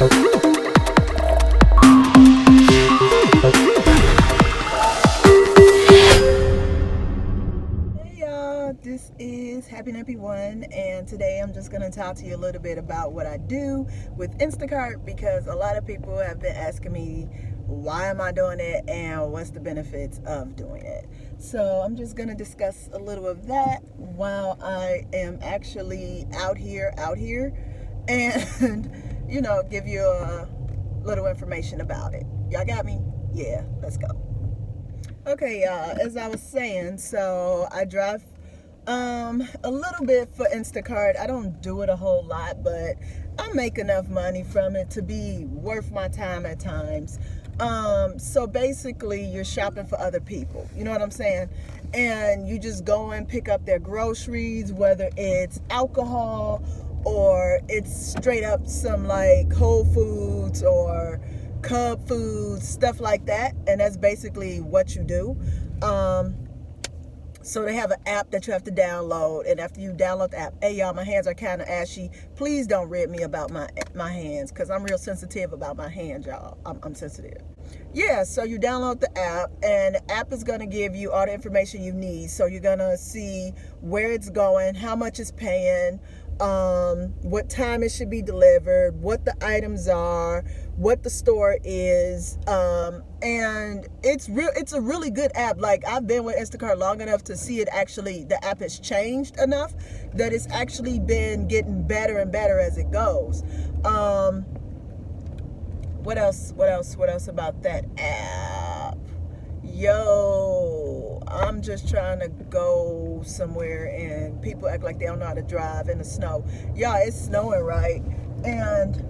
This is HappyNappy1, and today I'm just going to talk to you a little bit about what I do with Instacart, because a lot of people have been asking me why am I doing it and what's the benefits of doing it. So I'm just going to discuss a little of that while I am actually out here and give you a little information about it. Y'all got me? Yeah, let's go. Okay, y'all, as I was saying, so I drive a little bit for Instacart. I don't do it a whole lot, but I make enough money from it to be worth my time at times. So basically you're shopping for other people, you know what I'm saying? And you just go and pick up their groceries, whether it's alcohol or it's straight up some like Whole Foods or Cub Foods, stuff like that. And that's basically what you do. So they have an app that you have to download, and after you download the app, hey y'all, my hands are kind of ashy. Please don't rib me about my hands, because I'm real sensitive about my hands, y'all. I'm sensitive. Yeah, so you download the app, and the app is going to give you all the information you need. So you're going to see where it's going, how much it's paying, what time it should be delivered, what the items are, what the store is, and it's a really good app. Like, I've been with Instacart long enough to see it actually, the app has changed enough that it's actually been getting better and better as it goes. What else about that app? Yo, I'm just trying to go somewhere and people act like they don't know how to drive in the snow. Yeah, it's snowing, right? And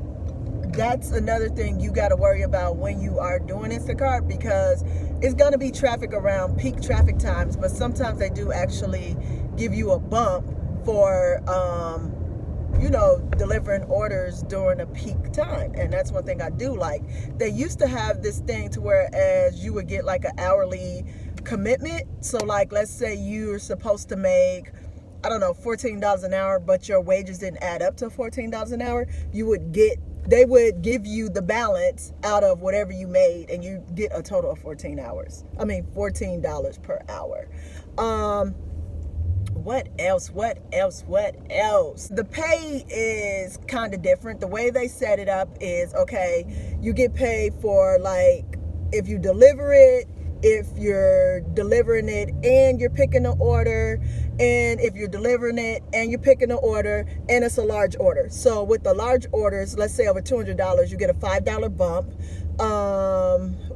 that's another thing you got to worry about when you are doing Instacart, because it's going to be traffic around peak traffic times, but sometimes they do actually give you a bump for delivering orders during a peak time. And that's one thing I do like. They used to have this thing to where as you would get like an hourly commitment. So like, let's say you're supposed to make, I don't know, $14 an hour, but your wages didn't add up to $14 an hour. They would give you the balance out of whatever you made, and you get a total of $14 per hour. What else? The pay is kind of different. The way they set it up is, okay, you get paid for, like, if you deliver it, if you're delivering it and you're picking an order, and if you're delivering it and you're picking an order and it's a large order. So with the large orders, let's say over $200, you get a $5 bump.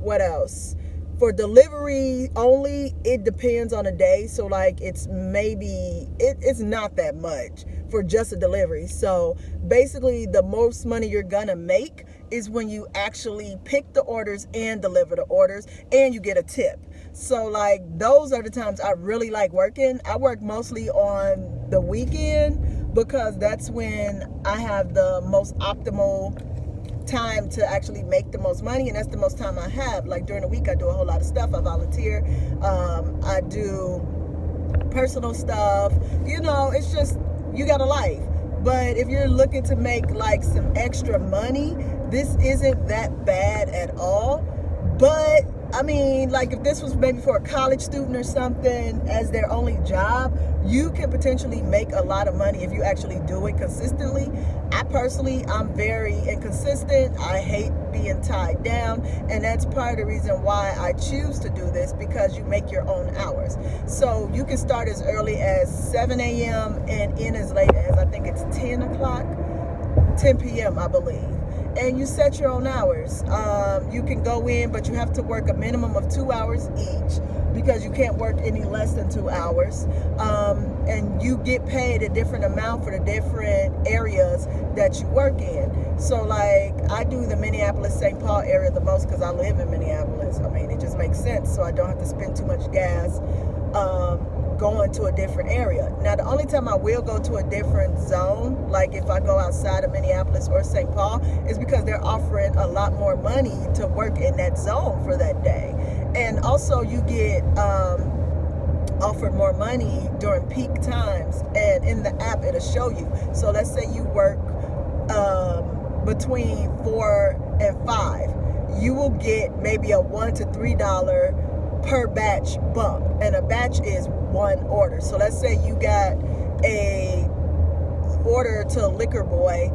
What else? For delivery only, it depends on a day. So like, it's not that much for just a delivery. So basically the most money you're gonna make is when you actually pick the orders and deliver the orders, and you get a tip. So like, those are the times I really like working. I work mostly on the weekend because that's when I have the most optimal time to actually make the most money, and that's the most time I have. Like, during the week I do a whole lot of stuff. I volunteer, I do personal stuff, it's just, you got a life. But if you're looking to make like some extra money, this isn't that bad at all. But I mean, like, if this was maybe for a college student or something as their only job, you can potentially make a lot of money if you actually do it consistently. I'm very inconsistent. I hate being tied down, and that's part of the reason why I choose to do this, because you make your own hours. So you can start as early as 7 a.m. and end as late as, I think it's 10 p.m. I believe. And you set your own hours. You can go in, but you have to work a minimum of 2 hours each, because you can't work any less than 2 hours. And you get paid a different amount for the different areas that you work in. So like, I do the Minneapolis-St. Paul area the most because I live in Minneapolis. I mean, it just makes sense, so I don't have to spend too much gas going to a different area. Now, the only time I will go to a different zone, like if I go outside of Minneapolis or St. Paul, is because they're offering a lot more money to work in that zone for that day. And also you get offered more money during peak times, and in the app it'll show you. So let's say you work between 4 and 5, you will get maybe a $1 to $3 per batch bump. And a batch is one order. So let's say you got a order to Liquor Boy,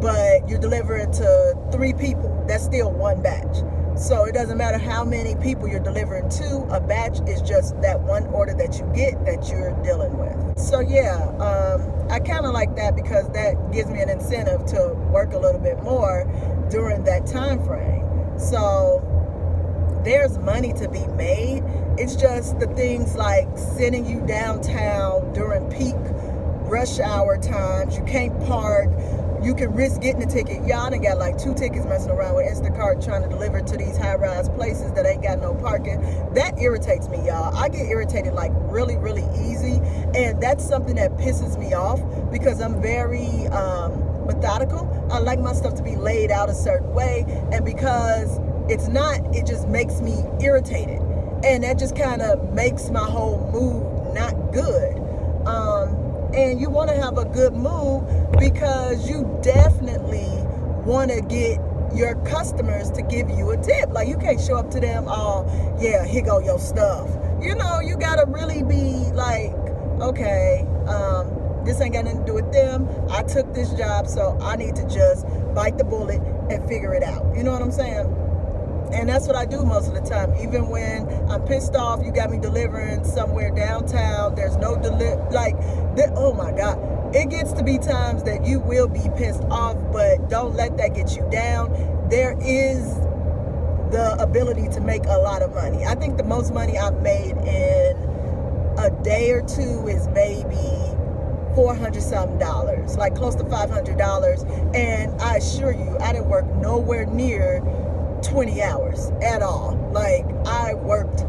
but you're delivering to 3 people. That's still one batch. So it doesn't matter how many people you're delivering to, a batch is just that one order that you get that you're dealing with. So yeah, I kind of like that because that gives me an incentive to work a little bit more during that time frame. So there's money to be made. It's just the things like sending you downtown during peak rush hour times. You can't park. You can risk getting a ticket. Y'all done got like 2 tickets messing around with Instacart trying to deliver to these high-rise places that ain't got no parking. That irritates me, y'all. I get irritated like really, really easy. And that's something that pisses me off because I'm very methodical. I like my stuff to be laid out a certain way. And because it's not, it just makes me irritated. And that just kind of makes my whole mood not good. And you want to have a good mood because you definitely want to get your customers to give you a tip. Like, you can't show up to them, oh, yeah, here go your stuff. You know, you got to really be like, okay, this ain't got nothing to do with them. I took this job, so I need to just bite the bullet and figure it out. You know what I'm saying? And that's what I do most of the time. Even when I'm pissed off, you got me delivering somewhere downtown. There's no oh my God. It gets to be times that you will be pissed off, but don't let that get you down. There is the ability to make a lot of money. I think the most money I've made in a day or two is maybe $400 something, like close to $500. And I assure you, I didn't work nowhere near 20 hours at all. Like, I worked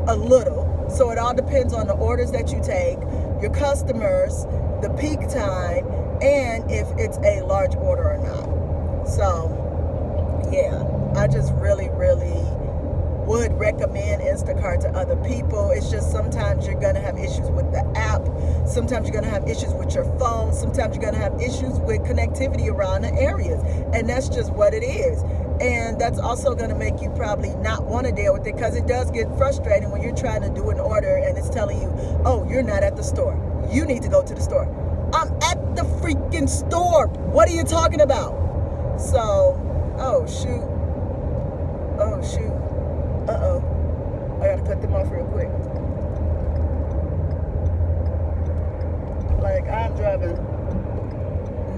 a little. So it all depends on the orders that you take, your customers, the peak time, and if it's a large order or not. So yeah, I just really, really would recommend Instacart to other people. It's just sometimes you're going to have issues with the app. Sometimes you're going to have issues with your phone. Sometimes you're going to have issues with connectivity around the areas. And that's just what it is. And that's also going to make you probably not want to deal with it because it does get frustrating when you're trying to do an order and it's telling you, oh, you're not at the store. You need to go to the store. I'm at the freaking store. What are you talking about? So, oh, shoot. Oh, shoot. Uh-oh. I gotta cut them off real quick. Like, I'm driving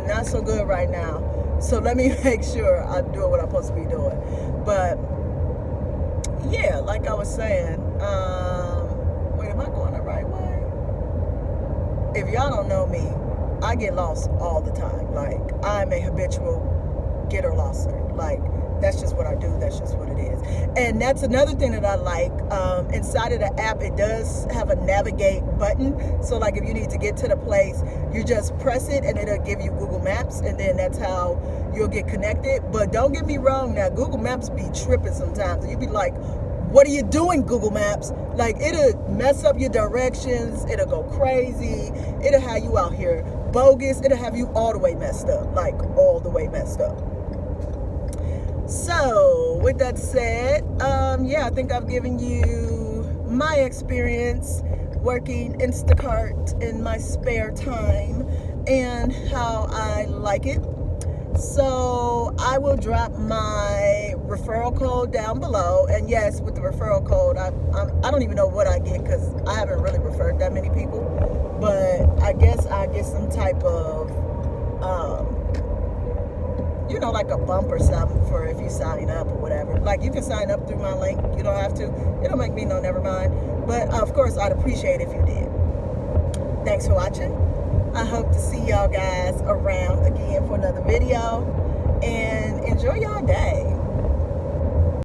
not so good right now. So let me make sure I'm doing what I'm supposed to be doing. But, yeah, like I was saying, wait, am I going the right way? If y'all don't know me, I get lost all the time. Like, I'm a habitual getter-losser. Like, that's just what I do. That's just what it is. And that's another thing that I like. Inside of the app, it does have a navigate button. So like if you need to get to the place, you just press it and it'll give you Google Maps. And then that's how you'll get connected. But don't get me wrong now, Google Maps be tripping sometimes. And you be like, what are you doing, Google Maps? Like, it'll mess up your directions. It'll go crazy. It'll have you out here bogus. It'll have you all the way messed up. Like, all the way messed up. So, with that said, yeah, I think I've given you my experience working Instacart in my spare time and how I like it. So, I will drop my referral code down below. And yes, with the referral code, I don't even know what I get because I haven't really referred that many people. But I guess I get some type of you know, like a bump or something for if you sign up or whatever. Like, you can sign up through my link. You don't have to. It'll make me know, never mind. But, of course, I'd appreciate it if you did. Thanks for watching. I hope to see y'all guys around again for another video. And enjoy y'all day.